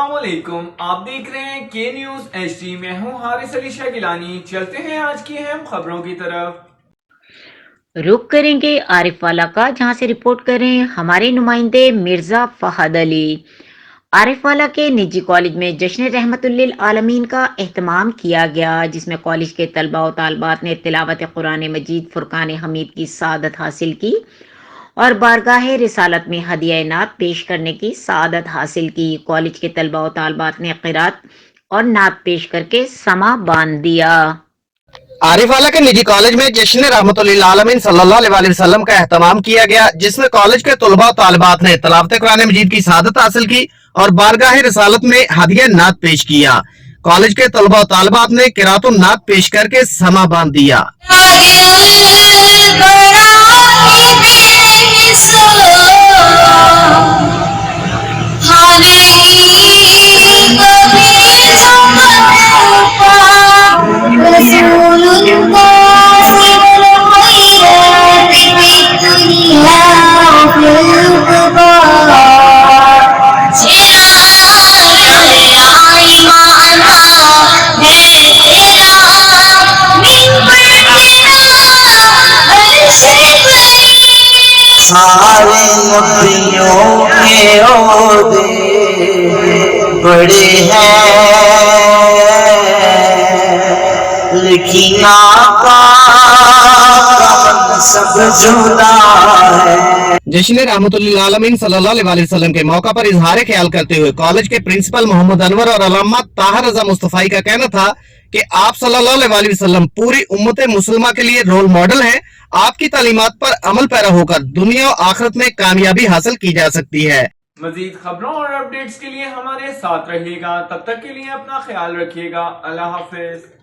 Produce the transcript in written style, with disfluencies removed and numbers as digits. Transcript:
السلام علیکم، آپ دیکھ رہے ہیں کے نیوز ایچ ڈی۔ میں ہوں حارث علی شاہ گیلانی۔ چلتے ہیں آج کی اہم خبروں کی طرف۔ رخ کریں گے عارف والا کا، جہاں سے رپورٹ کر رہے ہیں ہمارے نمائندے مرزا فہد علی۔ عارف والا کے نجی کالج میں جشن رحمت للعالمین کا اہتمام کیا گیا، جس میں کالج کے طلباء و طالبات نے تلاوت قرآن مجید فرقان حمید کی سعادت حاصل کی اور بارگاہ رسالت میں ہدیہ نعت پیش کرنے کی سعادت حاصل کی۔ کالج کے طلباء و طالبات نے قرات اور نعت پیش کر کے سما باندھ دیا۔ عارف والا کے نجی کالج میں جشن رحمت للعالمین صلی اللہ علیہ وسلم کا اہتمام کیا گیا، جس میں کالج کے طلباء و طالبات نے تلاوت قرآن مجید کی سعادت حاصل کی اور بارگاہ رسالت میں ہدیہ نعت پیش کیا۔ کالج کے طلباء و طالبات نے قرات و نعت پیش کر کے سما باندھ دیا۔ سارے نبیوں کے عہدے بڑے ہیں، لیکن آقا کا منصب جدا ہے۔ جشن رحمت للعالمین صلی اللہ علیہ وسلم کے موقع پر اظہار خیال کرتے ہوئے کالج کے پرنسپل محمد انور اور علامہ طاہر رضا مصطفی کا کہنا تھا کہ آپ صلی اللہ علیہ وسلم پوری امت مسلمہ کے لیے رول ماڈل ہیں۔ آپ کی تعلیمات پر عمل پیرا ہو کر دنیا و آخرت میں کامیابی حاصل کی جا سکتی ہے۔ مزید خبروں اور اپڈیٹس کے لیے ہمارے ساتھ رہیے گا، تب تک کے لیے اپنا خیال رکھیے گا۔ اللہ حافظ۔